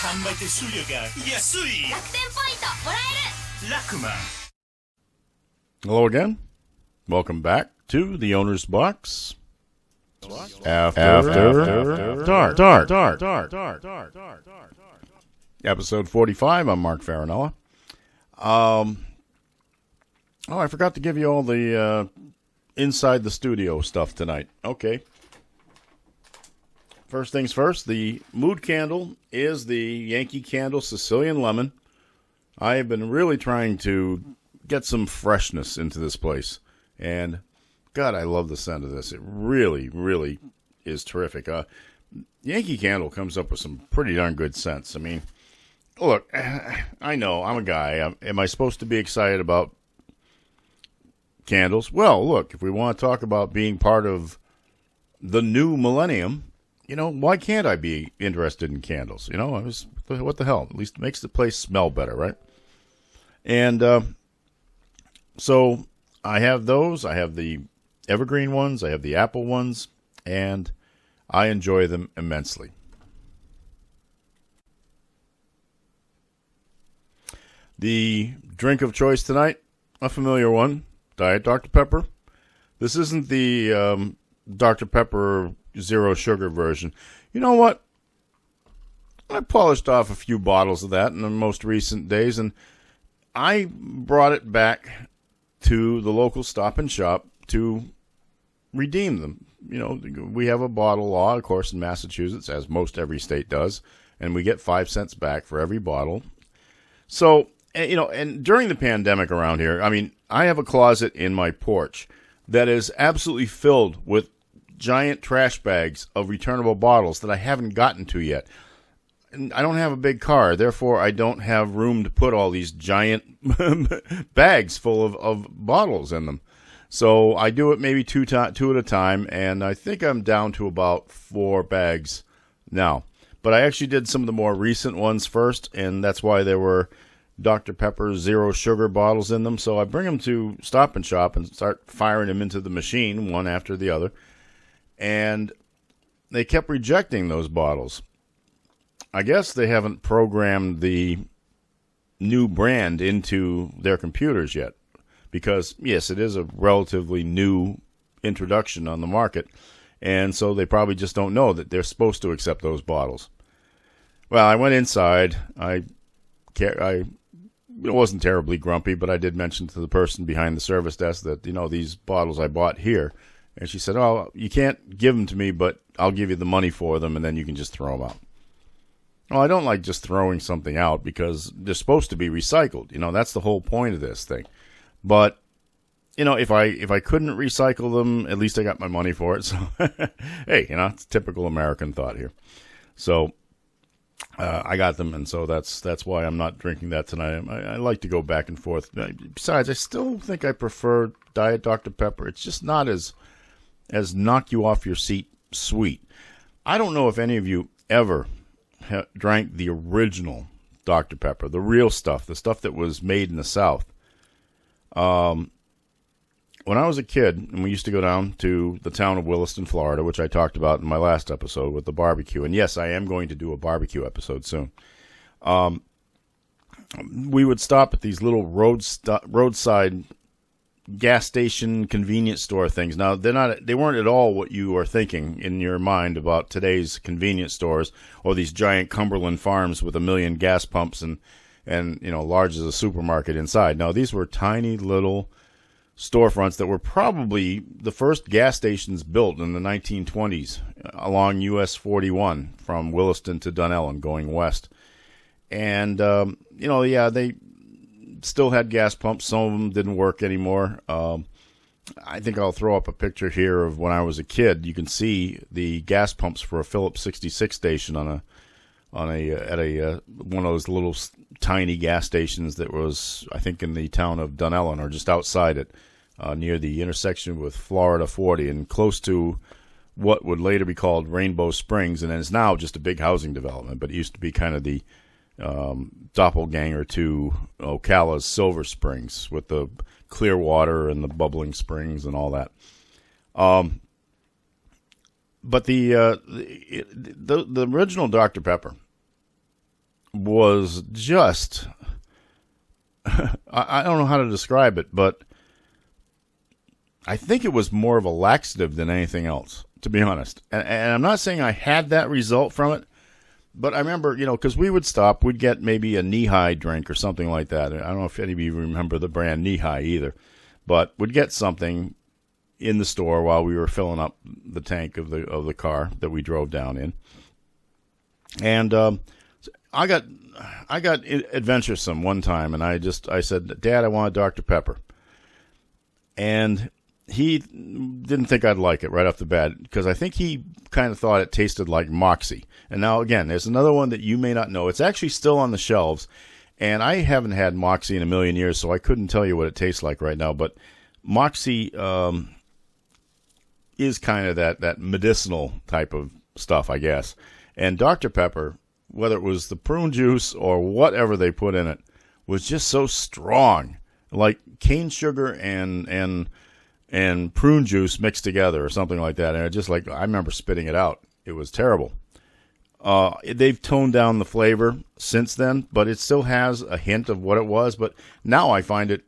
販売手数料が安い。楽天ポイントもらえる。ラクマ。Hello again. Welcome back to the Owner's Box. After dark. Episode 45. I'm Mark Farinella. I forgot to give you all the inside the studio stuff tonight. Okay. First things first, the mood candle is the Yankee Candle Sicilian Lemon. I have been really trying to get some freshness into this place. And, God, I love the scent of this. It really, really is terrific. Yankee Candle comes up with some pretty darn good scents. I mean, look, I know, I'm a guy. Am I supposed to be excited about candles? Well, look, if we want to talk about being part of the new millennium, why can't I be interested in candles? What the hell? At least it makes the place smell better, right? And so I have those. I have the evergreen ones. I have the apple ones. And I enjoy them immensely. The drink of choice tonight, a familiar one, Diet Dr. Pepper. This isn't the Dr. Pepper zero sugar version. You know what? I polished off a few bottles of that in the most recent days, and I brought it back to the local Stop and Shop to redeem them. We have a bottle law, of course, in Massachusetts, as most every state does, and we get 5 cents back for every bottle. So, and during the pandemic around here, I mean, I have a closet in my porch that is absolutely filled with giant trash bags of returnable bottles that I haven't gotten to yet. And I don't have a big car, therefore I don't have room to put all these giant bags full of bottles in them. So I do it maybe two at a time, and I think I'm down to about 4 bags now. But I actually did some of the more recent ones first, and that's why there were Dr. Pepper zero sugar bottles in them. So I bring them to Stop and Shop and start firing them into the machine one after the other. And they kept rejecting those bottles. I guess they haven't programmed the new brand into their computers yet. Because, yes, it is a relatively new introduction on the market. And so they probably just don't know that they're supposed to accept those bottles. Well, I went inside. I wasn't terribly grumpy, but I did mention to the person behind the service desk that, these bottles I bought here. And she said, oh, you can't give them to me, but I'll give you the money for them, and then you can just throw them out. Well, I don't like just throwing something out because they're supposed to be recycled. That's the whole point of this thing. But, if I couldn't recycle them, at least I got my money for it. So, hey, it's a typical American thought here. So I got them, and so that's why I'm not drinking that tonight. I like to go back and forth. Besides, I still think I prefer Diet Dr. Pepper. It's just not as knock you off your seat sweet. I don't know if any of you ever drank the original Dr. Pepper, the real stuff, the stuff that was made in the South. When I was a kid, and we used to go down to the town of Williston, Florida, which I talked about in my last episode with the barbecue, and yes, I am going to do a barbecue episode soon. We would stop at these little roadside gas station convenience store things. Now, they weren't at all what you are thinking in your mind about today's convenience stores or these giant Cumberland farms with 1 million gas pumps and large as a supermarket inside. No, these were tiny little storefronts that were probably the first gas stations built in the 1920s along US 41 from Williston to Dunellen going west. And, they still had gas pumps. Some of them didn't work anymore. I think I'll throw up a picture here of when I was a kid. You can see the gas pumps for a Phillips 66 station at one of those little tiny gas stations that was, I think, in the town of Dunellen or just outside it, near the intersection with Florida 40 and close to what would later be called Rainbow Springs, and then it's now just a big housing development, but it used to be kind of the doppelganger to Ocala's Silver Springs with the clear water and the bubbling springs and all that. But the original Dr. Pepper was just I don't know how to describe it, but I think it was more of a laxative than anything else, to be honest. And I'm not saying I had that result from it, but I remember, because we would stop, we'd get maybe a knee-high drink or something like that. I don't know if any of you remember the brand knee-high either, but we'd get something in the store while we were filling up the tank of the car that we drove down in. And I got adventuresome one time, and I said, Dad, I want a Dr. Pepper. And he didn't think I'd like it right off the bat because I think he kind of thought it tasted like Moxie. And now, again, there's another one that you may not know. It's actually still on the shelves, and I haven't had Moxie in a million years, so I couldn't tell you what it tastes like right now. But Moxie is kind of that medicinal type of stuff, I guess. And Dr. Pepper, whether it was the prune juice or whatever they put in it, was just so strong, like cane sugar and prune juice mixed together or something like that. And I remember spitting it out. It was terrible. They've toned down the flavor since then, but it still has a hint of what it was. But now I find it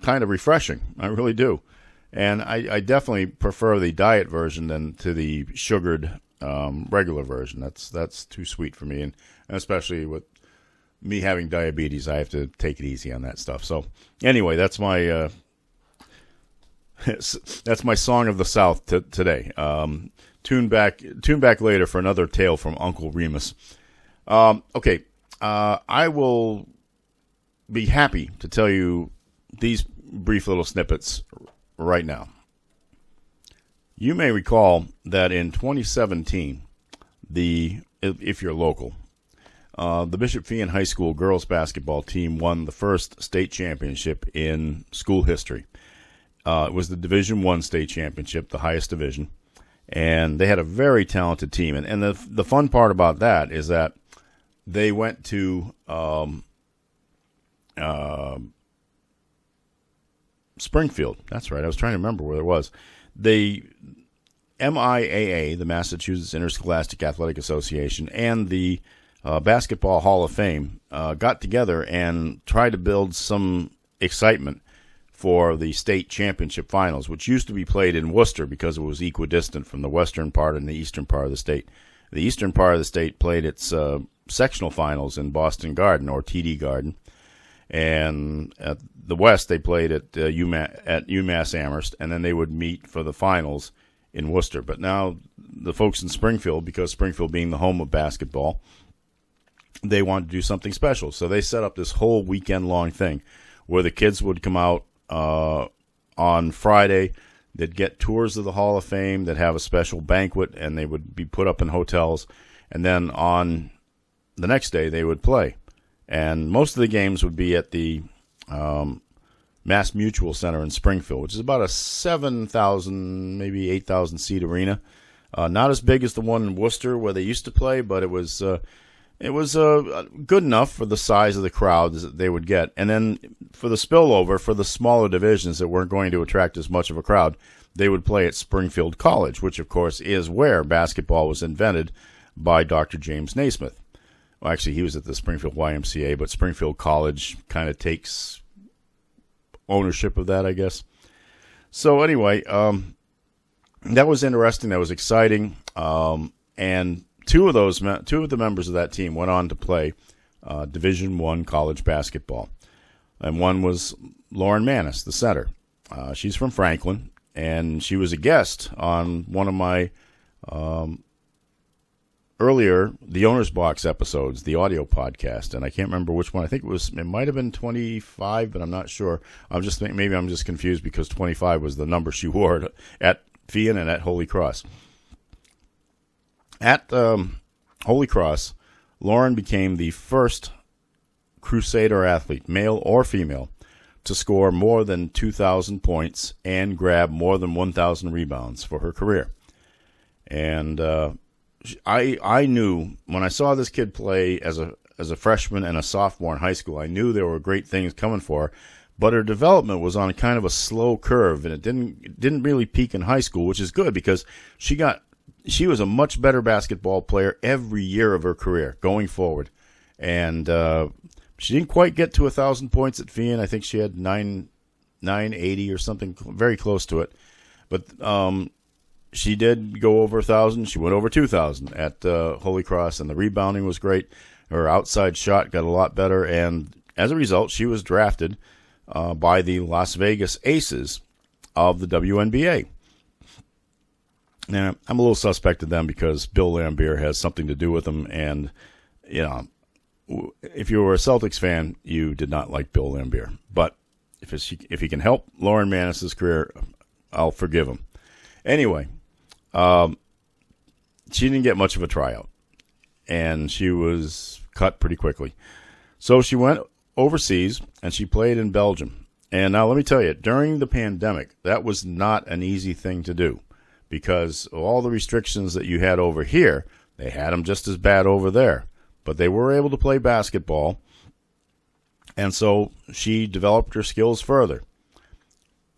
kind of refreshing. I really do. And I definitely prefer the diet version than to the sugared regular version. That's too sweet for me. And especially with me having diabetes, I have to take it easy on that stuff. So anyway, that's my song of the South today. Tune back later for another tale from Uncle Remus. Okay, I will be happy to tell you these brief little snippets right now. You may recall that in 2017, if you're local, the Bishop Feehan High School girls basketball team won the first state championship in school history. It was the Division I state championship, the highest division, and they had a very talented team. And the fun part about that is that they went to Springfield. That's right. I was trying to remember where it was. The MIAA, the Massachusetts Interscholastic Athletic Association, and the Basketball Hall of Fame got together and tried to build some excitement for the state championship finals, which used to be played in Worcester because it was equidistant from the western part and the eastern part of the state. The eastern part of the state played its sectional finals in Boston Garden, or TD Garden, And at the West, they played at UMass Amherst, and then they would meet for the finals in Worcester. But now the folks in Springfield, because Springfield being the home of basketball, they wanted to do something special. So they set up this whole weekend-long thing where the kids would come out on Friday. They'd get tours of the Hall of Fame. They'd have a special banquet, and they would be put up in hotels. And then on the next day, they would play. And most of the games would be at the Mass Mutual Center in Springfield, which is about a 7,000, maybe 8,000 seat arena. Not as big as the one in Worcester where they used to play, but it was good enough for the size of the crowds that they would get. And then for the spillover, for the smaller divisions that weren't going to attract as much of a crowd, they would play at Springfield College, which, of course, is where basketball was invented by Dr. James Naismith. Well, actually, he was at the Springfield YMCA, but Springfield College kind of takes ownership of that, I guess. So anyway, that was interesting. That was exciting. And two of the members of that team went on to play Division I college basketball. And one was Lauren Manis, the center. She's from Franklin, and she was a guest on one of my earlier The Owner's Box episodes, the audio podcast, and I can't remember which one. I think it might have been 25, but I'm not sure. Maybe I'm just confused because 25 was the number she wore at Fian and at Holy Cross. At Holy Cross, Lauren became the first Crusader athlete, male or female, to score more than 2,000 points and grab more than 1,000 rebounds for her career. And I knew when I saw this kid play as a freshman and a sophomore in high school, I knew there were great things coming for her, but her development was on kind of a slow curve, and it didn't really peak in high school, which is good because she was a much better basketball player every year of her career going forward. And she didn't quite get to 1,000 points at Fian. I think she had 980 or something, very close to it. But she did go over 1,000. She went over 2,000 at Holy Cross, and the rebounding was great. Her outside shot got a lot better, and as a result, she was drafted by the Las Vegas Aces of the WNBA. Now, I'm a little suspect of them because Bill Laimbeer has something to do with them, and if you were a Celtics fan, you did not like Bill Laimbeer. But if he can help Lauren Manis's career, I'll forgive him. Anyway, she didn't get much of a tryout, and she was cut pretty quickly. So she went overseas, and she played in Belgium. And now let me tell you, during the pandemic, that was not an easy thing to do because of all the restrictions that you had over here, they had them just as bad over there. But they were able to play basketball, and so she developed her skills further.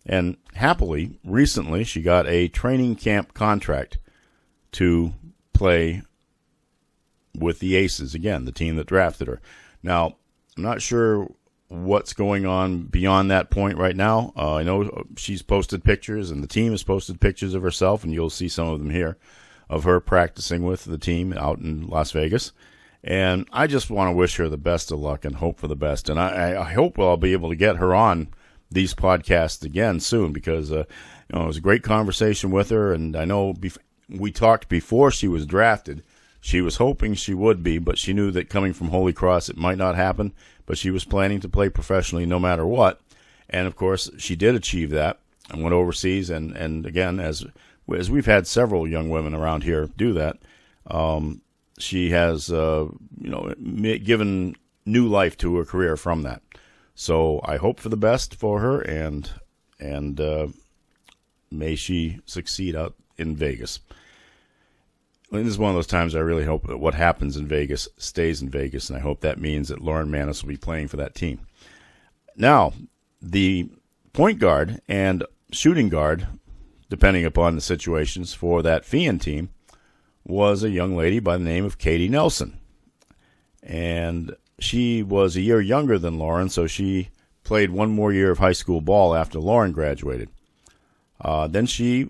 And happily, recently, she got a training camp contract to play with the Aces, again, the team that drafted her. Now, I'm not sure what's going on beyond that point right now. I know she's posted pictures, and the team has posted pictures of herself, and you'll see some of them here, of her practicing with the team out in Las Vegas. And I just want to wish her the best of luck and hope for the best. And I hope I'll be able to get her on these podcasts again soon because it was a great conversation with her. And I know we talked before she was drafted. She was hoping she would be, but she knew that coming from Holy Cross it might not happen. But she was planning to play professionally no matter what. And, of course, she did achieve that and went overseas. And again, as we've had several young women around here do that, she has, given new life to her career from that. So I hope for the best for her, and may she succeed out in Vegas. This is one of those times I really hope that what happens in Vegas stays in Vegas, and I hope that means that Lauren Manis will be playing for that team. Now, the point guard and shooting guard, depending upon the situations for that Fian team, was a young lady by the name of Katie Nelson. And she was a year younger than Lauren, so she played one more year of high school ball after Lauren graduated. Then she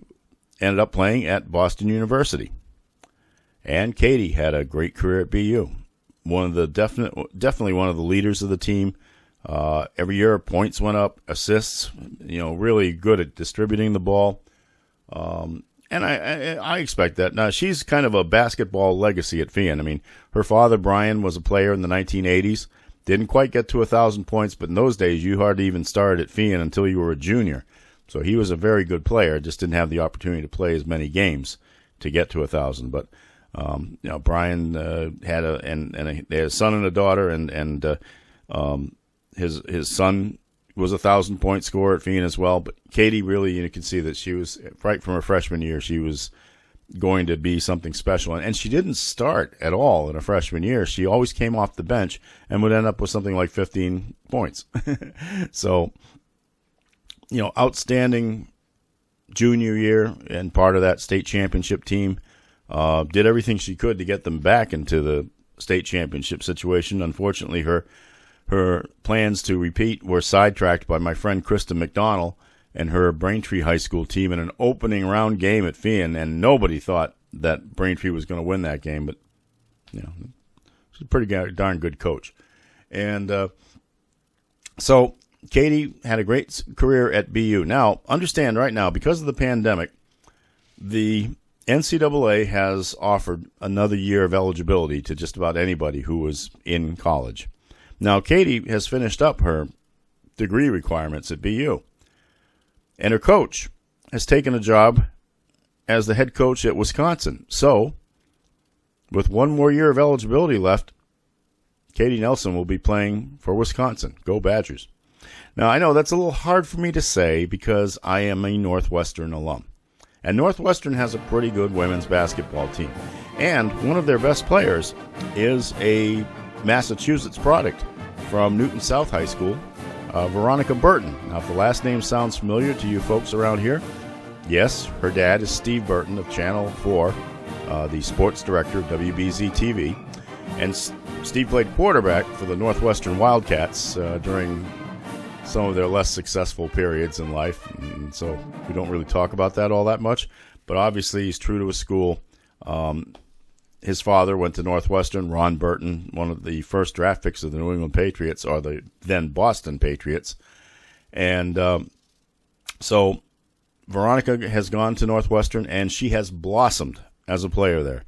ended up playing at Boston University. And Katie had a great career at BU. Definitely one of the leaders of the team. Every year, points went up, assists, really good at distributing the ball. And I expect that. Now, she's kind of a basketball legacy at Feehan. I mean, her father, Brian, was a player in the 1980s. Didn't quite get to 1,000 points, but in those days, you hardly even started at Feehan until you were a junior. So he was a very good player, just didn't have the opportunity to play as many games to get to 1,000. But, Brian had they had a son and a daughter, and his son was 1,000-point scorer at Feehan as well. But Katie really, you can see that she was, right from her freshman year, she was going to be something special. And she didn't start at all in her freshman year. She always came off the bench and would end up with something like 15 points. So, outstanding junior year and part of that state championship team. Did everything she could to get them back into the state championship situation. Unfortunately, her plans to repeat were sidetracked by my friend Krista McDonald and her Braintree High School team in an opening round game at Feehan, and nobody thought that Braintree was going to win that game, but she's a pretty darn good coach. And so Katie had a great career at BU. Now, understand right now, because of the pandemic, the NCAA has offered another year of eligibility to just about anybody who was in college. Now, Katie has finished up her degree requirements at BU, and her coach has taken a job as the head coach at Wisconsin. So, with one more year of eligibility left, Katie Nelson will be playing for Wisconsin. Go Badgers. Now, I know that's a little hard for me to say because I am a Northwestern alum. And Northwestern has a pretty good women's basketball team. And one of their best players is a Massachusetts product from Newton South High School, Veronica Burton. Now, if the last name sounds familiar to you folks around here, yes, her dad is Steve Burton of Channel 4, the sports director of WBZ TV. And Steve played quarterback for the Northwestern Wildcats during some of their less successful periods in life. And so we don't really talk about that all that much. But obviously he's true to his school. His father went to Northwestern, Ron Burton, one of the first draft picks of the New England Patriots, or the then Boston Patriots. And so Veronica has gone to Northwestern, and she has blossomed as a player there.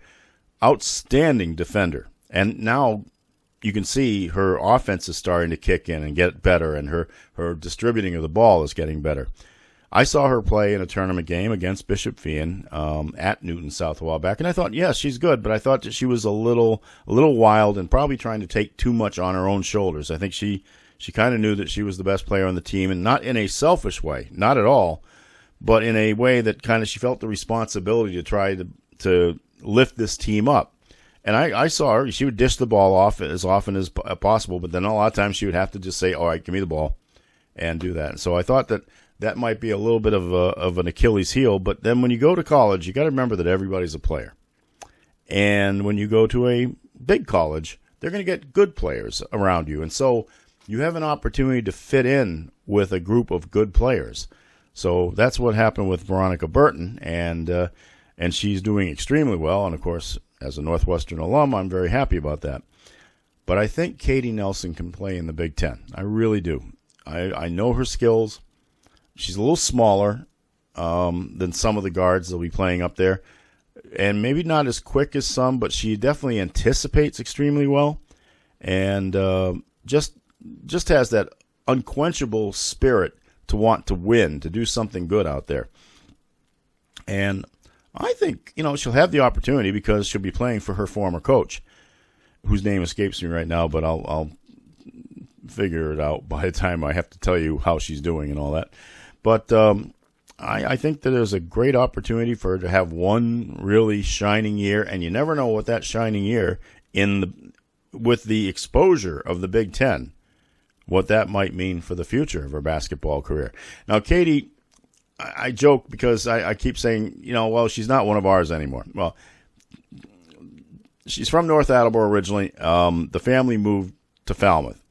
Outstanding defender. And now you can see her offense is starting to kick in and get better, and her distributing of the ball is getting better. I saw her play in a tournament game against Bishop Feehan at Newton South a while back, and I thought, yes, she's good, but I thought that she was a little wild and probably trying to take too much on her own shoulders. I think she kind of knew that she was the best player on the team, and not in a selfish way, not at all, but in a way that kind of she felt the responsibility to try to lift this team up. And I saw her, she would dish the ball off as often as possible, but then a lot of times she would have to just say, all right, give me the ball, and do that. And so I thought that might be a little bit of an Achilles heel, but then when you go to college, you got to remember that everybody's a player. And when you go to a big college, they're going to get good players around you. And so you have an opportunity to fit in with a group of good players. So that's what happened with Veronica Burton, and she's doing extremely well. And, of course, as a Northwestern alum, I'm very happy about that. But I think Katie Nelson can play in the Big Ten. I really do. I know her skills. She's a little smaller than some of the guards that will be playing up there, and maybe not as quick as some, but she definitely anticipates extremely well, and just has that unquenchable spirit to want to win, to do something good out there. And I think, she'll have the opportunity because she'll be playing for her former coach, whose name escapes me right now, but I'll figure it out by the time I have to tell you how she's doing and all that. But I think that there's a great opportunity for her to have one really shining year, and you never know what that shining year with the exposure of the Big Ten, what that might mean for the future of her basketball career. Now, Katie, I joke because I keep saying, well, she's not one of ours anymore. Well, she's from North Attleboro originally. The family moved to Falmouth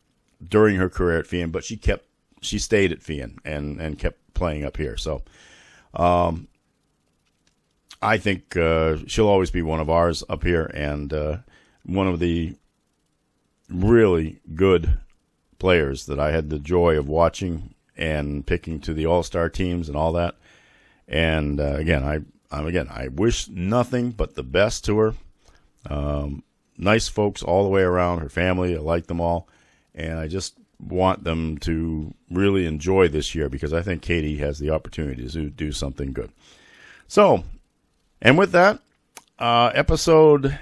during her career at Feehan, but she stayed at Feehan and kept playing up here. So I think she'll always be one of ours up here, and one of the really good players that I had the joy of watching and picking to the All-Star teams and all that. And I wish nothing but the best to her. Nice folks all the way around, her family, I like them all. And I just want them to really enjoy this year because I think Katie has the opportunity to do something good. So, and with that, episode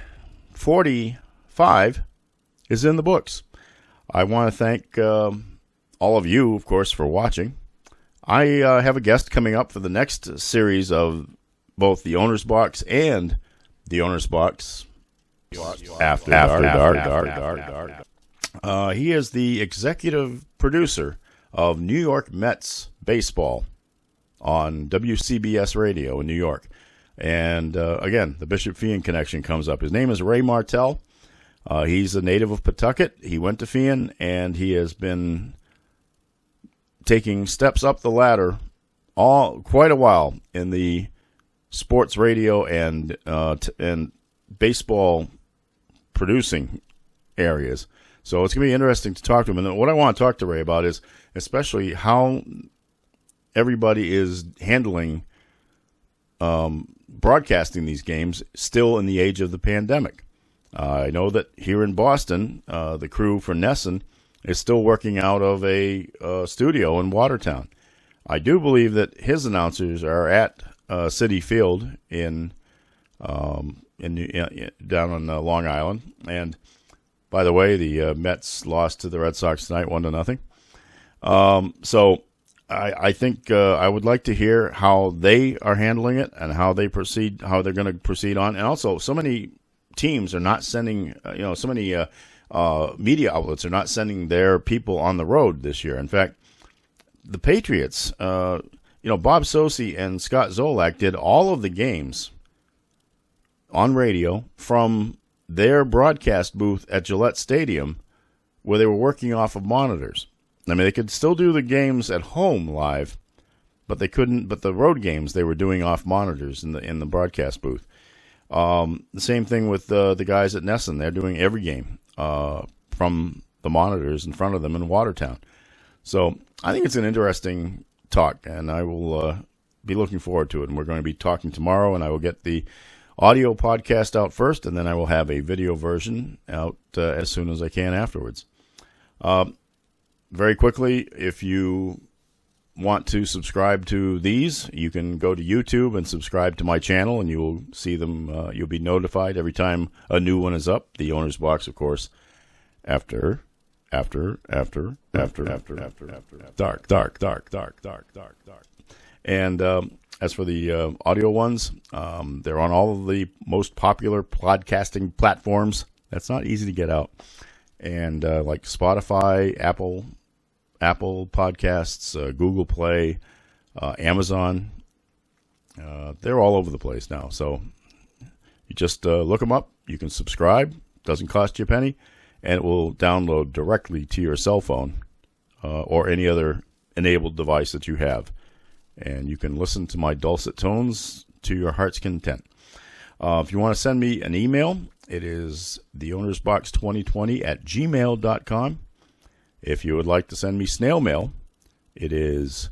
45 is in the books. I want to thank all of you, of course, for watching. I have a guest coming up for the next series of both the Owner's Box and the Owner's Box After Dark. He is the executive producer of New York Mets baseball on WCBS Radio in New York. And again, the Bishop Feehan connection comes up. His name is Ray Martell. He's a native of Pawtucket. He went to Feehan, and he has been taking steps up the ladder quite a while in the sports radio and baseball producing areas. So it's going to be interesting to talk to him. And what I want to talk to Ray about is especially how everybody is handling broadcasting these games still in the age of the pandemic. I know that here in Boston, the crew for NESN is still working out of a studio in Watertown. I do believe that his announcers are at Citi Field down on Long Island. And by the way, the Mets lost to the Red Sox tonight, 1-0. So I think I would like to hear how they are handling it and how they proceed, how they're going to proceed on. And also, so many teams are not sending, so many media outlets are not sending their people on the road this year. In fact, the Patriots, Bob Socci and Scott Zolak did all of the games on radio from their broadcast booth at Gillette Stadium where they were working off of monitors. I mean, they could still do the games at home live, but they couldn't. But the road games they were doing off monitors in the broadcast booth. The same thing with the guys at NESN. They're doing every game from the monitors in front of them in Watertown. So I think it's an interesting talk, and I will be looking forward to it. And we're going to be talking tomorrow, and I will get the audio podcast out first, and then I will have a video version out as soon as I can afterwards. Very quickly, if you want to subscribe to these, you can go to YouTube and subscribe to my channel, and you will see them. You'll be notified every time a new one is up. The Owner's Box, of course, after dark. And as for the audio ones, they're on all of the most popular podcasting platforms. That's not easy to get out. And like Spotify, Apple Podcasts, Google Play, Amazon. They're all over the place now. So you just look them up. You can subscribe. Doesn't cost you a penny. And it will download directly to your cell phone or any other enabled device that you have. And you can listen to my dulcet tones to your heart's content. If you want to send me an email, it is theownersbox2020@gmail.com. If you would like to send me snail mail, it is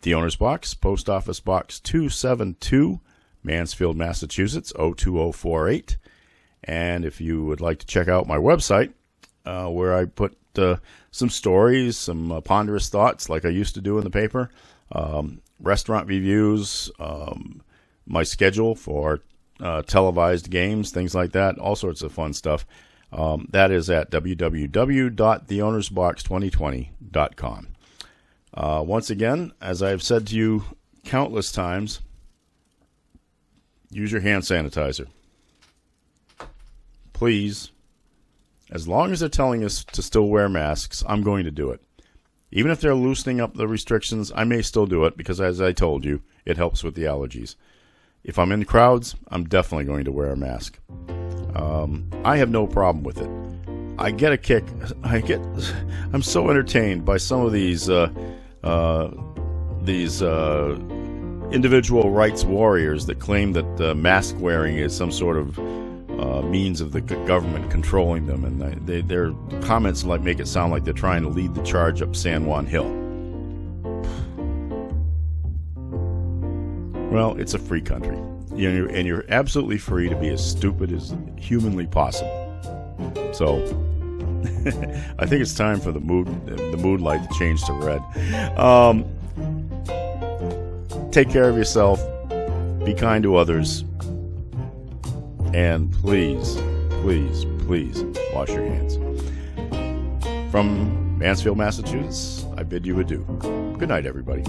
The Owner's Box, Post Office Box 272, Mansfield, Massachusetts, 02048. And if you would like to check out my website, where I put some stories, some ponderous thoughts like I used to do in the paper, restaurant reviews, my schedule for televised games, things like that, all sorts of fun stuff. That is at www.theownersbox2020.com. Once again, as I've said to you countless times, use your hand sanitizer. Please, as long as they're telling us to still wear masks, I'm going to do it. Even if they're loosening up the restrictions, I may still do it because, as I told you, it helps with the allergies. If I'm in crowds, I'm definitely going to wear a mask. I have no problem with it. I get a kick. I'm so entertained by some of these individual rights warriors that claim that mask wearing is some sort of means of the government controlling them, and their comments make it sound like they're trying to lead the charge up San Juan Hill. Well, it's a free country, and you're absolutely free to be as stupid as humanly possible. So, I think it's time for the mood light to change to red. Take care of yourself. Be kind to others. And please, please, please wash your hands. From Mansfield, Massachusetts, I bid you adieu. Good night, everybody.